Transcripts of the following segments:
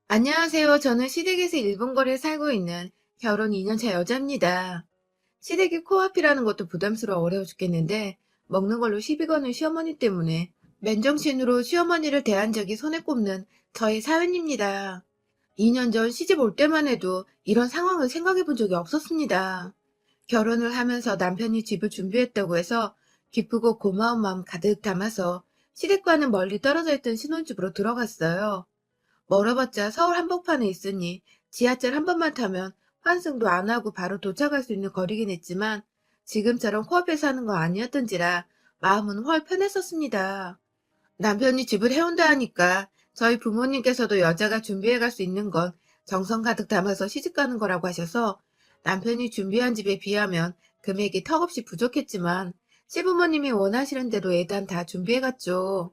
안녕하세요. 저는 시댁에서 일본 거리에 살고 있는 결혼 2년 차 여자입니다. 시댁이 코앞이라는 것도 부담스러워 어려워 죽겠는데 먹는 걸로 시비 거는 시어머니 때문에 맨정신으로 시어머니를 대한 적이 손에 꼽는 저의 사연입니다. 2년 전 시집 올 때만 해도 이런 상황을 생각해 본 적이 없었습니다. 결혼을 하면서 남편이 집을 준비했다고 해서 기쁘고 고마운 마음 가득 담아서 시댁과는 멀리 떨어져 있던 신혼집으로 들어갔어요. 멀어봤자 서울 한복판에 있으니 지하철 한 번만 타면 환승도 안 하고 바로 도착할 수 있는 거리긴 했지만 지금처럼 코앞에 사는 거 아니었던지라 마음은 훨 편했었습니다. 남편이 집을 해온다 하니까 저희 부모님께서도 여자가 준비해 갈 수 있는 건 정성 가득 담아서 시집 가는 거라고 하셔서 남편이 준비한 집에 비하면 금액이 턱없이 부족했지만 시부모님이 원하시는 대로 예단 다 준비해 갔죠.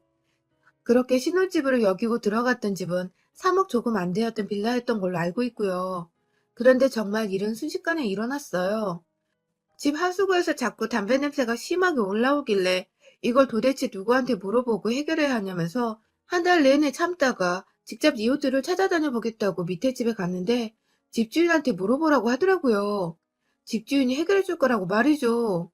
그렇게 신혼집으로 여기고 들어갔던 집은 3억 조금 안 되었던 빌라였던 걸로 알고 있고요. 그런데 정말 일은 순식간에 일어났어요. 집 하수구에서 자꾸 담배 냄새가 심하게 올라오길래 이걸 도대체 누구한테 물어보고 해결해야 하냐면서 한 달 내내 참다가 직접 이웃들을 찾아다녀 보겠다고 밑에 집에 갔는데 집주인한테 물어보라고 하더라고요. 집주인이 해결해 줄 거라고 말이죠.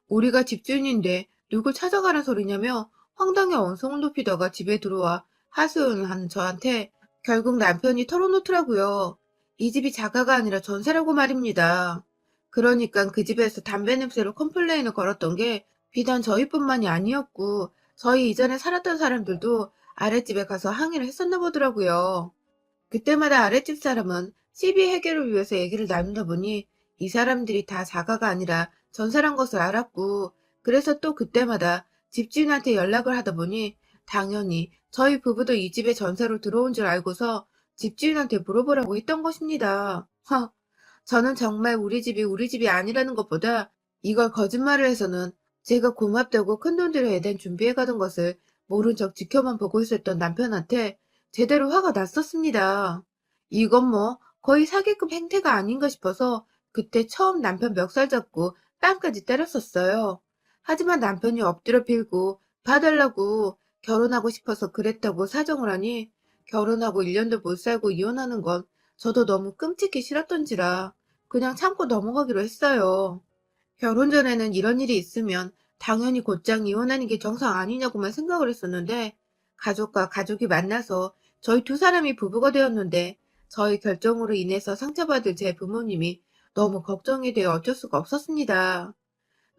우리가 집주인인데 누굴 찾아가란 소리냐며 황당해 언성을 높이다가 집에 들어와 하소연을 하는 저한테 결국 남편이 털어놓더라고요. 이 집이 자가가 아니라 전세라고 말입니다. 그러니까 그 집에서 담배 냄새로 컴플레인을 걸었던 게 비단 저희뿐만이 아니었고 저희 이전에 살았던 사람들도 아랫집에 가서 항의를 했었나 보더라고요. 그때마다 아랫집 사람은 시비 해결을 위해서 얘기를 나누다 보니 이 사람들이 다 자가가 아니라 전세란 것을 알았고 그래서 또 그때마다 집주인한테 연락을 하다 보니 당연히 저희 부부도 이 집에 전세로 들어온 줄 알고서 집주인한테 물어보라고 했던 것입니다. 저는 정말 우리 집이 아니라는 것보다 이걸 거짓말을 해서는 제가 고맙다고 큰돈 들여 애단 준비해 가던 것을 모른 척 지켜만 보고 있었던 남편한테 제대로 화가 났었습니다. 이건 뭐 거의 사기급 행태가 아닌가 싶어서 그때 처음 남편 멱살 잡고 뺨까지 때렸었어요. 하지만 남편이 엎드려 빌고 봐달라고 결혼하고 싶어서 그랬다고 사정을 하니 결혼하고 1년도 못 살고 이혼하는 건 저도 너무 끔찍히 싫었던지라 그냥 참고 넘어가기로 했어요. 결혼 전에는 이런 일이 있으면 당연히 곧장 이혼하는 게 정상 아니냐고만 생각을 했었는데 가족과 가족이 만나서 저희 두 사람이 부부가 되었는데 저희 결정으로 인해서 상처받을 제 부모님이 너무 걱정이 되어 어쩔 수가 없었습니다.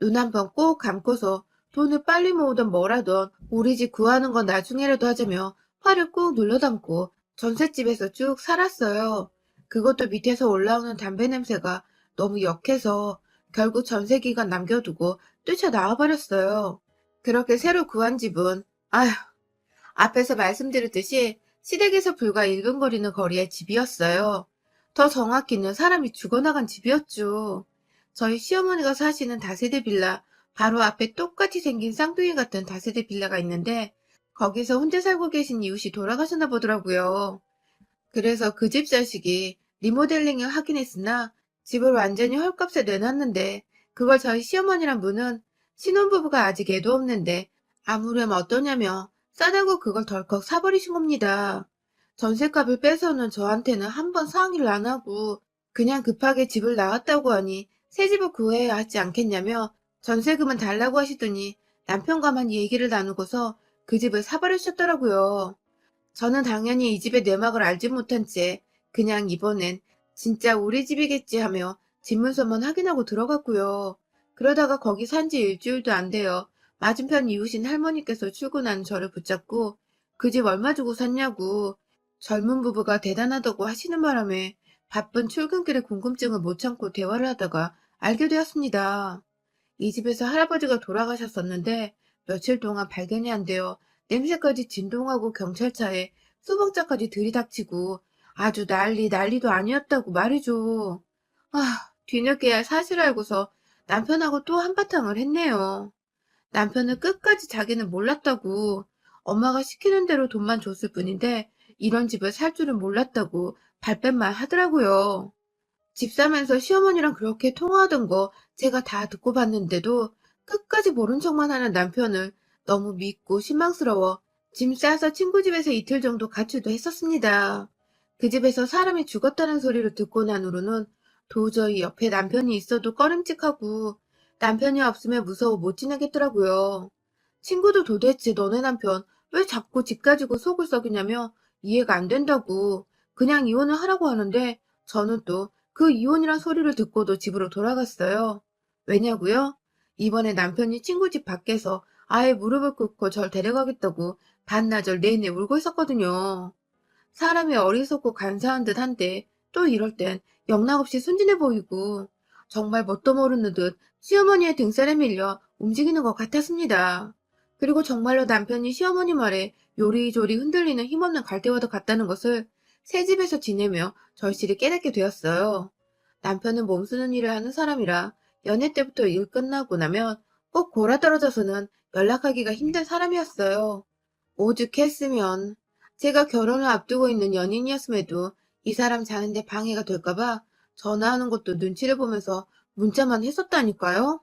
눈 한 번 꼭 감고서 돈을 빨리 모으든 뭐라든 우리 집 구하는 건 나중에라도 하자며 화를 꾹 눌러 담고 전셋집에서 쭉 살았어요. 그것도 밑에서 올라오는 담배 냄새가 너무 역해서 결국 전세 기간 남겨두고 뛰쳐나와 버렸어요. 그렇게 새로 구한 집은 아휴, 앞에서 말씀드렸듯이 시댁에서 불과 1분 거리는 거리의 집이었어요. 더 정확히는 사람이 죽어나간 집이었죠. 저희 시어머니가 사시는 다세대 빌라 바로 앞에 똑같이 생긴 쌍둥이 같은 다세대 빌라가 있는데 거기서 혼자 살고 계신 이웃이 돌아가셨나 보더라고요. 그래서 그 집 자식이 리모델링을 하긴 했으나 집을 완전히 헐값에 내놨는데 그걸 저희 시어머니란 분은 신혼부부가 아직 애도 없는데 아무렴 어떠냐며 싸다고 그걸 덜컥 사버리신 겁니다. 전셋값을 빼서는 저한테는 한 번 상의를 안 하고 그냥 급하게 집을 나왔다고 하니 새 집을 구해야 하지 않겠냐며 전세금은 달라고 하시더니 남편과만 얘기를 나누고서 그 집을 사버리셨더라고요. 저는 당연히 이 집의 내막을 알지 못한 채 그냥 이번엔 진짜 우리 집이겠지 하며 집문서만 확인하고 들어갔고요. 그러다가 거기 산지 일주일도 안 되어 맞은편 이웃인 할머니께서 출근하는 저를 붙잡고 그 집 얼마 주고 샀냐고 젊은 부부가 대단하다고 하시는 바람에 바쁜 출근길에 궁금증을 못 참고 대화를 하다가 알게 되었습니다. 이 집에서 할아버지가 돌아가셨었는데 며칠 동안 발견이 안 되어 냄새까지 진동하고 경찰차에 수복자까지 들이닥치고 아주 난리도 아니었다고 말이죠. 뒤늦게야 사실을 알고서 남편하고 또 한바탕을 했네요. 남편은 끝까지 자기는 몰랐다고 엄마가 시키는 대로 돈만 줬을 뿐인데 이런 집을 살 줄은 몰랐다고 발뺌만 하더라고요. 집 사면서 시어머니랑 그렇게 통화하던 거 제가 다 듣고 봤는데도 끝까지 모른 척만 하는 남편을 너무 믿고 실망스러워 짐 싸서 친구 집에서 이틀 정도 가출도 했었습니다. 그 집에서 사람이 죽었다는 소리를 듣고 난 후로는 도저히 옆에 남편이 있어도 꺼림칙하고 남편이 없으면 무서워 못 지내겠더라고요. 친구도 도대체 너네 남편 왜 자꾸 집 가지고 속을 썩이냐며 이해가 안 된다고 그냥 이혼을 하라고 하는데 저는 또 그 이혼이란 소리를 듣고도 집으로 돌아갔어요. 왜냐고요? 이번에 남편이 친구 집 밖에서 아예 무릎을 꿇고 절 데려가겠다고 반나절 내내 울고 있었거든요. 사람이 어리석고 간사한 듯 한데 또 이럴 땐 영락없이 순진해 보이고 정말 뭣도 모르는 듯 시어머니의 등살에 밀려 움직이는 것 같았습니다. 그리고 정말로 남편이 시어머니 말에 요리조리 흔들리는 힘없는 갈대와도 같다는 것을 새 집에서 지내며 절실히 깨닫게 되었어요. 남편은 몸쓰는 일을 하는 사람이라 연애 때부터 일 끝나고 나면 꼭 골아떨어져서는 연락하기가 힘든 사람이었어요. 오죽했으면 제가 결혼을 앞두고 있는 연인이었음에도 이 사람 자는데 방해가 될까봐 전화하는 것도 눈치를 보면서 문자만 했었다니까요.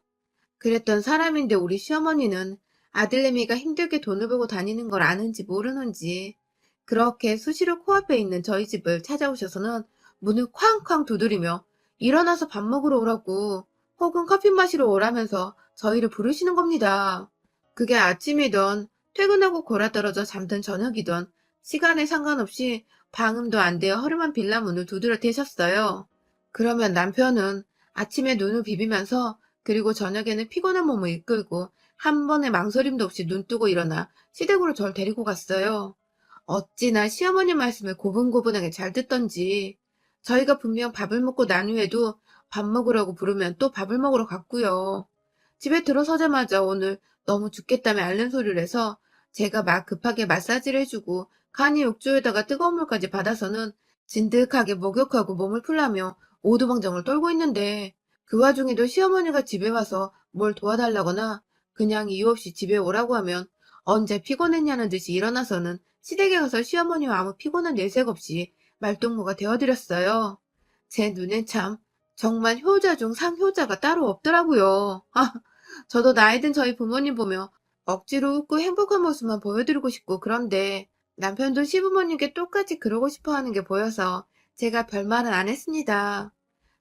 그랬던 사람인데 우리 시어머니는 아들내미가 힘들게 돈을 벌고 다니는 걸 아는지 모르는지 그렇게 수시로 코앞에 있는 저희 집을 찾아오셔서는 문을 쾅쾅 두드리며 일어나서 밥 먹으러 오라고 혹은 커피 마시러 오라면서 저희를 부르시는 겁니다. 그게 아침이던 퇴근하고 골아떨어져 잠든 저녁이던 시간에 상관없이 방음도 안 되어 허름한 빌라 문을 두드려 대셨어요. 그러면 남편은 아침에 눈을 비비면서 그리고 저녁에는 피곤한 몸을 이끌고 한 번의 망설임도 없이 눈 뜨고 일어나 시댁으로 절 데리고 갔어요. 어찌나 시어머니 말씀을 고분고분하게 잘 듣던지 저희가 분명 밥을 먹고 난 후에도 밥 먹으라고 부르면 또 밥을 먹으러 갔고요. 집에 들어서자마자 오늘 너무 죽겠다며 앓는 소리를 해서 제가 막 급하게 마사지를 해주고 간이 욕조에다가 뜨거운 물까지 받아서는 진득하게 목욕하고 몸을 풀라며 오두방정을 떨고 있는데 그 와중에도 시어머니가 집에 와서 뭘 도와달라거나 그냥 이유 없이 집에 오라고 하면 언제 피곤했냐는 듯이 일어나서는 시댁에 가서 시어머니와 아무 피곤한 내색 없이 말동무가 되어드렸어요. 제 눈엔 참 정말 효자 중 상효자가 따로 없더라고요. 저도 나이 든 저희 부모님 보며 억지로 웃고 행복한 모습만 보여드리고 싶고 그런데 남편도 시부모님께 똑같이 그러고 싶어 하는 게 보여서 제가 별말은 안 했습니다.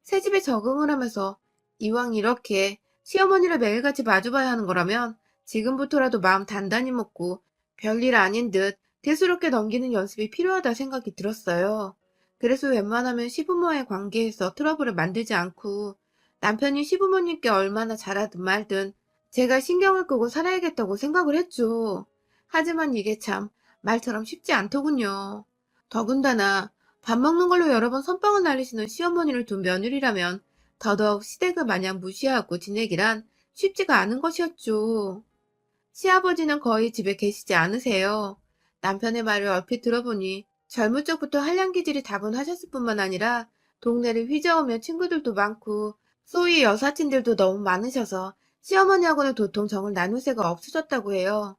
새집에 적응을 하면서 이왕 이렇게 시어머니를 매일같이 마주봐야 하는 거라면 지금부터라도 마음 단단히 먹고 별일 아닌 듯 대수롭게 넘기는 연습이 필요하다 생각이 들었어요. 그래서 웬만하면 시부모의 관계에서 트러블을 만들지 않고 남편이 시부모님께 얼마나 잘하든 말든 제가 신경을 끄고 살아야겠다고 생각을 했죠. 하지만 이게 참 말처럼 쉽지 않더군요. 더군다나 밥 먹는 걸로 여러 번 선빵을 날리시는 시어머니를 둔 며느리라면 더더욱 시댁을 마냥 무시하고 지내기란 쉽지가 않은 것이었죠. 시아버지는 거의 집에 계시지 않으세요. 남편의 말을 얼핏 들어보니 젊은 적부터 한량기질이 다분하셨을 뿐만 아니라 동네를 휘저으며 친구들도 많고 소위 여사친들도 너무 많으셔서 시어머니하고는 도통 정을 나눌 새가 없으셨다고 해요.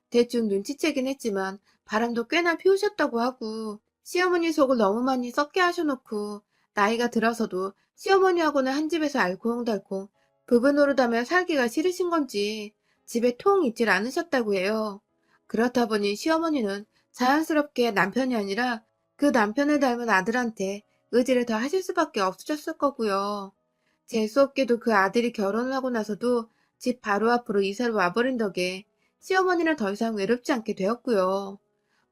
대충 눈치채긴 했지만 바람도 꽤나 피우셨다고 하고 시어머니 속을 너무 많이 썩게 하셔놓고 나이가 들어서도 시어머니하고는 한 집에서 알콩달콩 부부 노릇하며 살기가 싫으신 건지 집에 통 있질 않으셨다고 해요. 그렇다 보니 시어머니는 자연스럽게 남편이 아니라 그 남편을 닮은 아들한테 의지를 더 하실 수밖에 없으셨을 거고요. 재수없게도 그 아들이 결혼을 하고 나서도 집 바로 앞으로 이사를 와버린 덕에 시어머니는 더 이상 외롭지 않게 되었고요.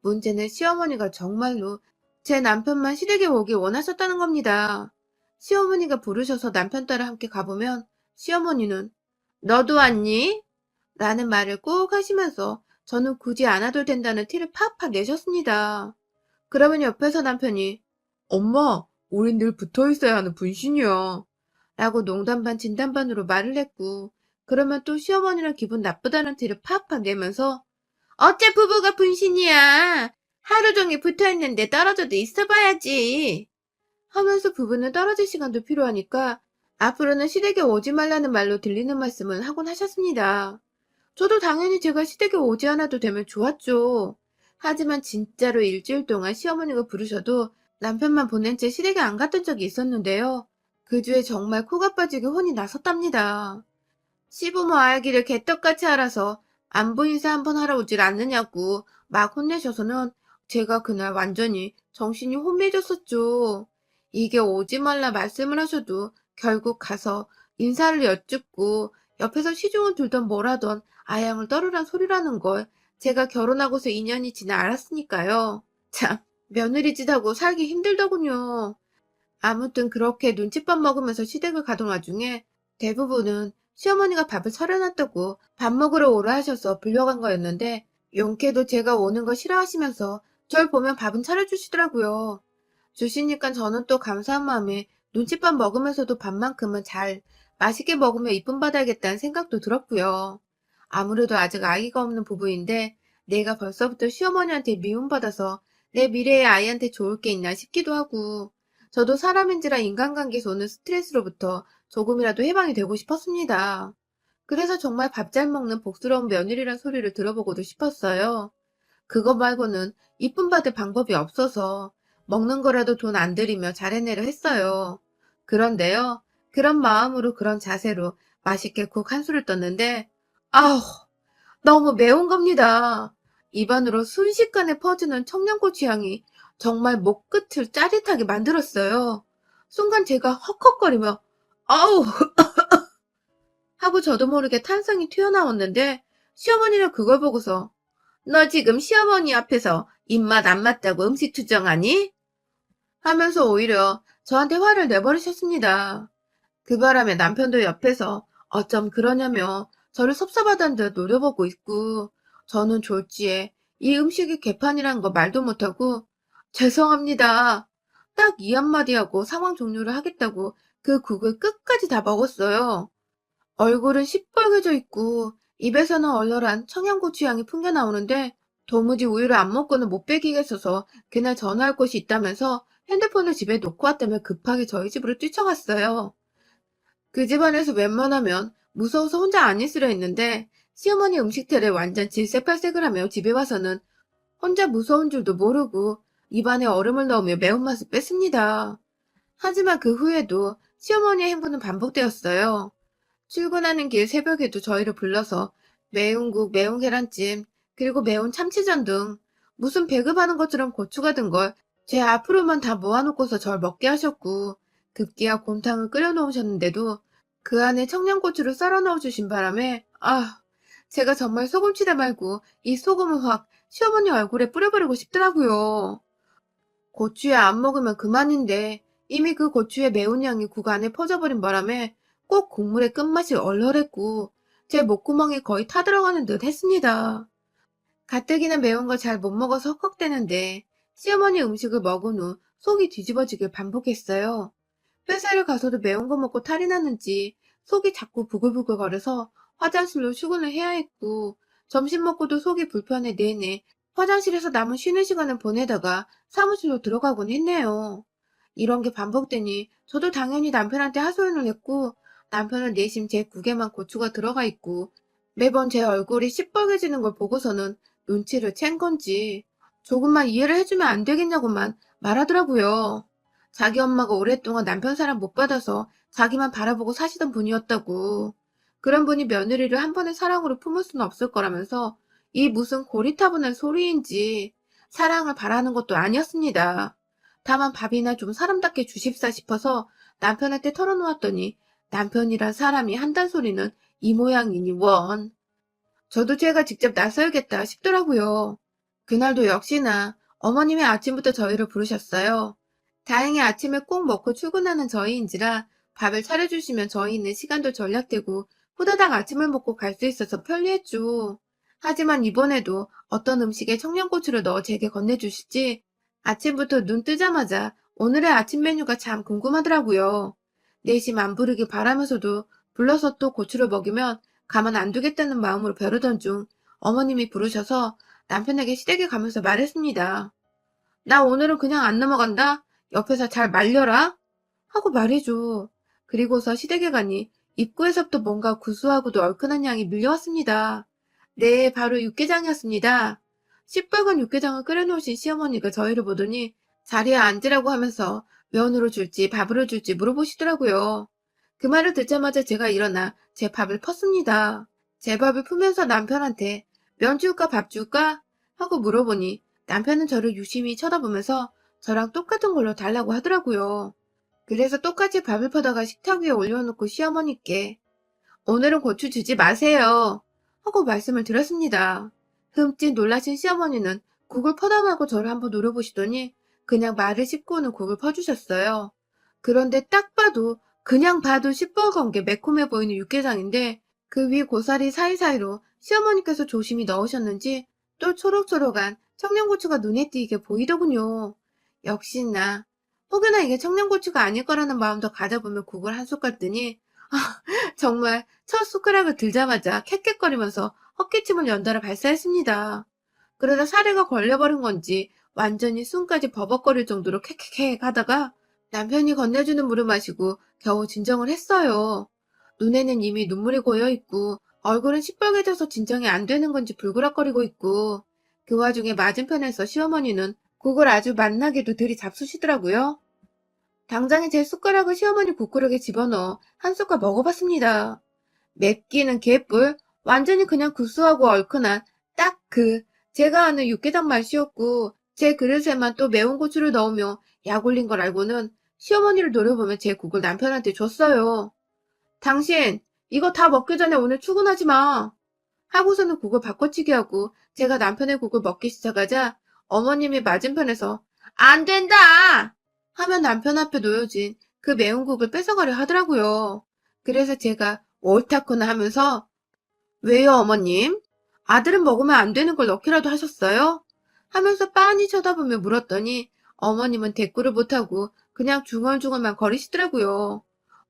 문제는 시어머니가 정말로 제 남편만 시댁에 오길 원하셨다는 겁니다. 시어머니가 부르셔서 남편 따라 함께 가보면 시어머니는 너도 왔니? 라는 말을 꼭 하시면서 저는 굳이 안 와도 된다는 티를 팍팍 내셨습니다. 그러면 옆에서 남편이 엄마, 우린 늘 붙어 있어야 하는 분신이야. 라고 농담 반 진담 반으로 말을 했고 그러면 또 시어머니랑 기분 나쁘다는 티를 팍팍 내면서 어째 부부가 분신이야. 하루 종일 붙어있는데 떨어져도 있어봐야지. 하면서 부부는 떨어질 시간도 필요하니까 앞으로는 시댁에 오지 말라는 말로 들리는 말씀은 하곤 하셨습니다. 저도 당연히 제가 시댁에 오지 않아도 되면 좋았죠. 하지만 진짜로 일주일 동안 시어머니가 부르셔도 남편만 보낸 채 시댁에 안 갔던 적이 있었는데요. 그 주에 정말 코가 빠지게 혼이 났었답니다. 시부모 알기를 개떡같이 알아서 안부 인사 한번 하러 오질 않느냐고 막 혼내셔서는 제가 그날 완전히 정신이 혼미해졌었죠. 이게 오지 말라 말씀을 하셔도 결국 가서 인사를 여쭙고 옆에서 시중을 들던 뭐라던 아양을 떨으란 소리라는 걸 제가 결혼하고서 2년이 지나 알았으니까요. 참, 며느리 짓하고 살기 힘들더군요. 아무튼 그렇게 눈칫밥 먹으면서 시댁을 가던 와중에 대부분은 시어머니가 밥을 차려놨다고 밥 먹으러 오라 하셔서 불려간 거였는데 용케도 제가 오는 거 싫어하시면서 절 보면 밥은 차려주시더라고요. 주시니까 저는 또 감사한 마음에 눈칫밥 먹으면서도 밥만큼은 잘 맛있게 먹으며 이쁨 받아야겠다는 생각도 들었고요. 아무래도 아직 아이가 없는 부부인데 내가 벌써부터 시어머니한테 미움받아서 내 미래의 아이한테 좋을 게 있나 싶기도 하고 저도 사람인지라 인간관계에서 오는 스트레스로부터 조금이라도 해방이 되고 싶었습니다. 그래서 정말 밥 잘 먹는 복스러운 며느리란 소리를 들어보고도 싶었어요. 그거 말고는 이쁨 받을 방법이 없어서 먹는 거라도 돈 안 들이며 잘해내려 했어요. 그런데요, 그런 마음으로 그런 자세로 맛있게 국 한 술을 떴는데, 아우, 너무 매운 겁니다. 입안으로 순식간에 퍼지는 청양고추 향이 정말 목 끝을 짜릿하게 만들었어요. 순간 제가 헉헉거리며 아우 하고 저도 모르게 탄성이 튀어나왔는데 시어머니는 그걸 보고서 너 지금 시어머니 앞에서 입맛 안 맞다고 음식 투정하니? 하면서 오히려 저한테 화를 내버리셨습니다. 그 바람에 남편도 옆에서 어쩜 그러냐며 저를 섭섭하다는 듯 노려보고 있고 저는 졸지에 이 음식이 개판이란 거 말도 못하고 죄송합니다. 딱 이 한마디 하고 상황 종료를 하겠다고 그 국을 끝까지 다 먹었어요. 얼굴은 시뻘개져 있고 입에서는 얼얼한 청양고추 향이 풍겨나오는데 도무지 우유를 안 먹고는 못 베기겠어서 그날 전화할 곳이 있다면서 핸드폰을 집에 놓고 왔다며 급하게 저희 집으로 뛰쳐갔어요. 그 집안에서 웬만하면 무서워서 혼자 안 있으려 했는데 시어머니 음식들에 완전 질색팔색을 하며 집에 와서는 혼자 무서운 줄도 모르고 입안에 얼음을 넣으며 매운맛을 뺐습니다. 하지만 그 후에도 시어머니의 행보는 반복되었어요. 출근하는 길 새벽에도 저희를 불러서 매운 국, 매운 계란찜, 그리고 매운 참치전 등 무슨 배급하는 것처럼 고추가 든 걸 제 앞으로만 다 모아놓고서 절 먹게 하셨고 급기야 곰탕을 끓여 놓으셨는데도 그 안에 청양고추를 썰어 넣어주신 바람에 제가 정말 소금치다 말고 이 소금을 확 시어머니 얼굴에 뿌려버리고 싶더라고요. 고추에 안 먹으면 그만인데 이미 그 고추의 매운 향이 국 안에 퍼져버린 바람에 꼭 국물의 끝맛이 얼얼했고 제 목구멍에 거의 타들어가는 듯 했습니다. 가뜩이나 매운 걸 잘 못 먹어서 헉헉대는데 시어머니 음식을 먹은 후 속이 뒤집어지길 반복했어요. 회사를 가서도 매운 거 먹고 탈이 났는지 속이 자꾸 부글부글 거려서 화장실로 출근을 해야 했고 점심 먹고도 속이 불편해 내내 화장실에서 남은 쉬는 시간을 보내다가 사무실로 들어가곤 했네요. 이런 게 반복되니 저도 당연히 남편한테 하소연을 했고 남편은 내심 제 국에만 고추가 들어가 있고 매번 제 얼굴이 시뻘개지는 걸 보고서는 눈치를 챈 건지 조금만 이해를 해주면 안 되겠냐고만 말하더라고요. 자기 엄마가 오랫동안 남편 사랑 못 받아서 자기만 바라보고 사시던 분이었다고. 그런 분이 며느리를 한 번의 사랑으로 품을 수는 없을 거라면서 이 무슨 고리타분한 소리인지 사랑을 바라는 것도 아니었습니다. 다만 밥이나 좀 사람답게 주십사 싶어서 남편한테 털어놓았더니 남편이란 사람이 한단 소리는 이 모양이니 원. 저도 제가 직접 나서야겠다 싶더라고요. 그날도 역시나 어머님이 아침부터 저희를 부르셨어요. 다행히 아침에 꼭 먹고 출근하는 저희인지라 밥을 차려주시면 저희 있는 시간도 절약되고 후다닥 아침을 먹고 갈 수 있어서 편리했죠. 하지만 이번에도 어떤 음식에 청양고추를 넣어 제게 건네주실지 아침부터 눈 뜨자마자 오늘의 아침 메뉴가 참 궁금하더라고요. 내심 안 부르길 바라면서도 불러서 또 고추를 먹이면 가만 안 두겠다는 마음으로 벼르던 중 어머님이 부르셔서 남편에게 시댁에 가면서 말했습니다. 나 오늘은 그냥 안 넘어간다. 옆에서 잘 말려라. 하고 말해줘. 그리고서 시댁에 가니 입구에서부터 뭔가 구수하고도 얼큰한 향이 밀려왔습니다. 네, 바로 육개장이었습니다. 시뻘건 육개장을 끓여놓으신 시어머니가 저희를 보더니 자리에 앉으라고 하면서 면으로 줄지 밥으로 줄지 물어보시더라고요. 그 말을 듣자마자 제가 일어나 제 밥을 펐습니다. 제 밥을 풀면서 남편한테 면 줄까 밥 줄까? 하고 물어보니 남편은 저를 유심히 쳐다보면서 저랑 똑같은 걸로 달라고 하더라고요. 그래서 똑같이 밥을 퍼다가 식탁 위에 올려놓고 시어머니께 오늘은 고추 주지 마세요 하고 말씀을 드렸습니다. 흠칫 놀라신 시어머니는 국을 퍼다 말고 저를 한번 노려보시더니 그냥 말을 씹고는 국을 퍼주셨어요. 그런데 딱 봐도 그냥 봐도 시뻘건 게 매콤해 보이는 육개장인데 그 위 고사리 사이사이로 시어머니께서 조심히 넣으셨는지 또 초록초록한 청양고추가 눈에 띄게 보이더군요. 역시나 혹여나 이게 청양고추가 아닐 거라는 마음도 가져보면 국을 한 숟갈 뜨니 정말 첫 숟가락을 들자마자 캑캑거리면서 헛기침을 연달아 발사했습니다. 그러다 사례가 걸려버린 건지 완전히 숨까지 버벅거릴 정도로 캑캑캑 하다가 남편이 건네주는 물을 마시고 겨우 진정을 했어요. 눈에는 이미 눈물이 고여있고 얼굴은 시뻘개져서 진정이 안 되는 건지 불그락거리고 있고 그 와중에 맞은편에서 시어머니는 국을 아주 맛나게도 들이잡수시더라고요. 당장에 제 숟가락을 시어머니 국그릇에 집어넣어 한 숟갈 먹어봤습니다. 맵기는 개뿔, 완전히 그냥 구수하고 얼큰한 딱 제가 아는 육개장 맛이었고 제 그릇에만 또 매운 고추를 넣으며 약 올린 걸 알고는 시어머니를 노려보며 제 국을 남편한테 줬어요. 당신 이거 다 먹기 전에 오늘 출근하지 마. 하고서는 국을 바꿔치기 하고 제가 남편의 국을 먹기 시작하자 어머님이 맞은편에서 안 된다! 하면 남편 앞에 놓여진 그 매운 국을 뺏어가려 하더라고요. 그래서 제가 옳다구나 하면서 왜요 어머님? 아들은 먹으면 안 되는 걸 넣기라도 하셨어요? 하면서 빤히 쳐다보며 물었더니 어머님은 대꾸를 못하고 그냥 중얼중얼만 거리시더라고요.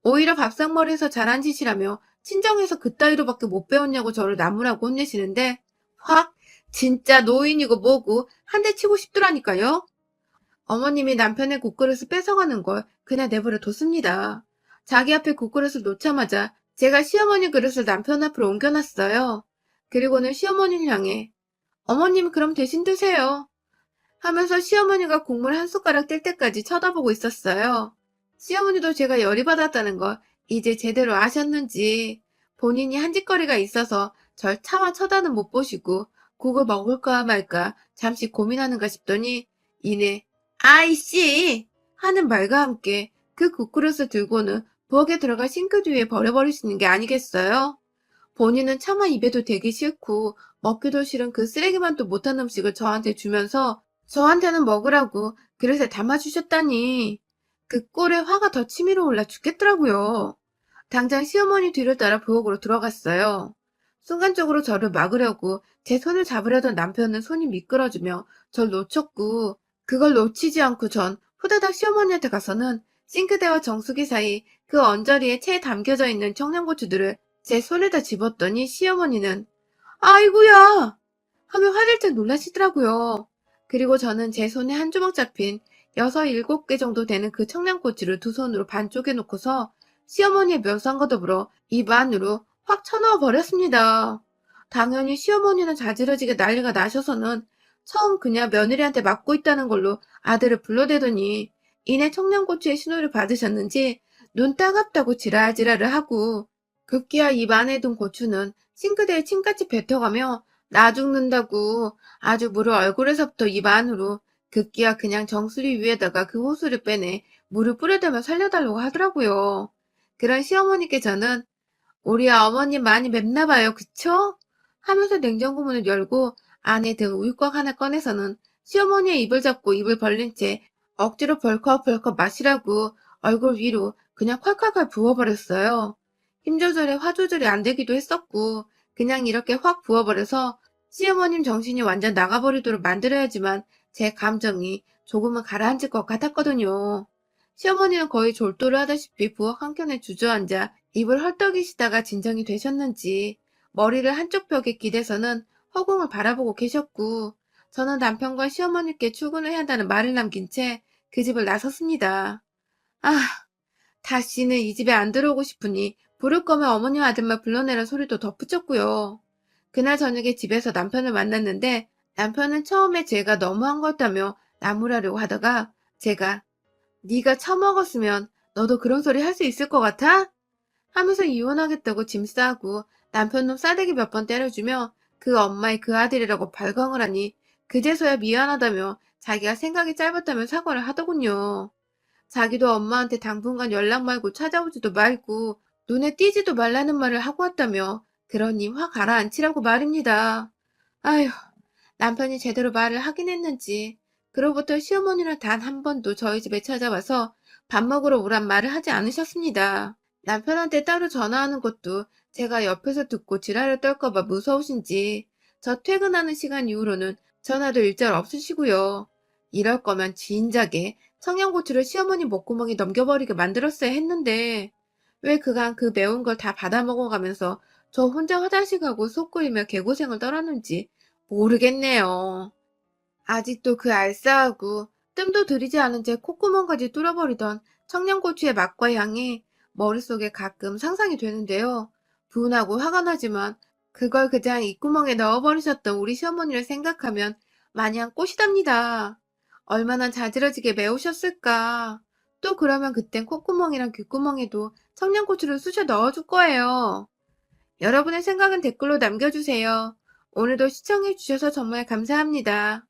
오히려 밥상머리에서 잘한 짓이라며 친정에서 그따위로밖에 못 배웠냐고 저를 나무라고 혼내시는데 확 진짜 노인이고 뭐고 한 대 치고 싶더라니까요. 어머님이 남편의 국그릇을 뺏어가는 걸 그냥 내버려 뒀습니다. 자기 앞에 국그릇을 놓자마자 제가 시어머니 그릇을 남편 앞으로 옮겨놨어요. 그리고는 시어머니를 향해 어머님 그럼 대신 드세요 하면서 시어머니가 국물 한 숟가락 뗄 때까지 쳐다보고 있었어요. 시어머니도 제가 열이 받았다는 걸 이제 제대로 아셨는지 본인이 한 짓거리가 있어서 절 차마 쳐다는 못 보시고 국을 먹을까 말까 잠시 고민하는가 싶더니 이내 아이씨 하는 말과 함께 그 국그릇을 들고는 부엌에 들어가 싱크대 위에 버려버리시는 게 아니겠어요? 본인은 차마 입에도 대기 싫고 먹기도 싫은 그 쓰레기만도 못한 음식을 저한테 주면서 저한테는 먹으라고 그릇에 담아주셨다니 그 꼴에 화가 더 치밀어 올라 죽겠더라고요. 당장 시어머니 뒤를 따라 부엌으로 들어갔어요. 순간적으로 저를 막으려고 제 손을 잡으려던 남편은 손이 미끄러지며 절 놓쳤고 그걸 놓치지 않고 전 후다닥 시어머니한테 가서는 싱크대와 정수기 사이 그 언저리에 채 담겨져 있는 청양고추들을 제 손에다 집었더니 시어머니는 아이고야 하며 화를 때 놀라시더라고요. 그리고 저는 제 손에 한 주먹 잡힌 6, 7개 정도 되는 그 청양고추를 두 손으로 반쪽에 놓고서 시어머니의 묘상과 더불어 입 안으로 확 쳐넣어 버렸습니다. 당연히 시어머니는 자지러지게 난리가 나셔서는 처음 그냥 며느리한테 맞고 있다는 걸로 아들을 불러대더니 이내 청양고추의 신호를 받으셨는지 눈 따갑다고 지랄지랄을 하고 급기야 입 안에 둔 고추는 싱크대에 침같이 뱉어가며 나 죽는다고 아주 물을 얼굴에서부터 입 안으로 급기야 그냥 정수리 위에다가 그 호수를 빼내 물을 뿌려대며 살려달라고 하더라고요. 그런 시어머니께 저는 우리 어머님 많이 맵나 봐요, 그쵸? 하면서 냉장고 문을 열고 안에 든 우유곽 하나 꺼내서는 시어머니의 입을 잡고 입을 벌린 채 억지로 벌컥벌컥 마시라고 얼굴 위로 그냥 콸콸콸 부어버렸어요. 힘 조절에 화 조절이 안 되기도 했었고 그냥 이렇게 확 부어버려서 시어머님 정신이 완전 나가버리도록 만들어야지만 제 감정이 조금은 가라앉을 것 같았거든요. 시어머니는 거의 졸도를 하다시피 부엌 한켠에 주저앉아 입을 헐떡이시다가 진정이 되셨는지 머리를 한쪽 벽에 기대서는 허공을 바라보고 계셨고 저는 남편과 시어머니께 출근을 해야 한다는 말을 남긴 채 그 집을 나섰습니다. 아, 다시는 이 집에 안 들어오고 싶으니 부를 거면 어머님 아들만 불러내란 소리도 덧붙였고요. 그날 저녁에 집에서 남편을 만났는데 남편은 처음에 제가 너무한 것 같다며 나무라려고 하다가 제가 네가 처먹었으면 너도 그런 소리 할 수 있을 것 같아? 하면서 이혼하겠다고 짐 싸고 남편 놈 싸대기 몇 번 때려주며 그 엄마의 그 아들이라고 발광을 하니 그제서야 미안하다며 자기가 생각이 짧았다며 사과를 하더군요. 자기도 엄마한테 당분간 연락 말고 찾아오지도 말고 눈에 띄지도 말라는 말을 하고 왔다며 그러니 화 가라앉히라고 말입니다. 아휴, 남편이 제대로 말을 하긴 했는지 그로부터 시어머니는 단 한 번도 저희 집에 찾아와서 밥 먹으러 오란 말을 하지 않으셨습니다. 남편한테 따로 전화하는 것도 제가 옆에서 듣고 지랄을 떨까봐 무서우신지 저 퇴근하는 시간 이후로는 전화도 일절 없으시고요. 이럴 거면 진작에 청양고추를 시어머니 목구멍에 넘겨버리게 만들었어야 했는데 왜 그간 그 매운 걸 다 받아 먹어가면서 저 혼자 화장실 가고 속 끓이며 개고생을 떨었는지 모르겠네요. 아직도 그 알싸하고 뜸도 들이지 않은 채 콧구멍까지 뚫어버리던 청양고추의 맛과 향이 머릿속에 가끔 상상이 되는데요. 분하고 화가 나지만 그걸 그냥 입구멍에 넣어버리셨던 우리 시어머니를 생각하면 마냥 꽃이답니다. 얼마나 자지러지게 매우셨을까. 또 그러면 그땐 콧구멍이랑 귓구멍에도 청양고추를 쑤셔 넣어줄 거예요. 여러분의 생각은 댓글로 남겨주세요. 오늘도 시청해주셔서 정말 감사합니다.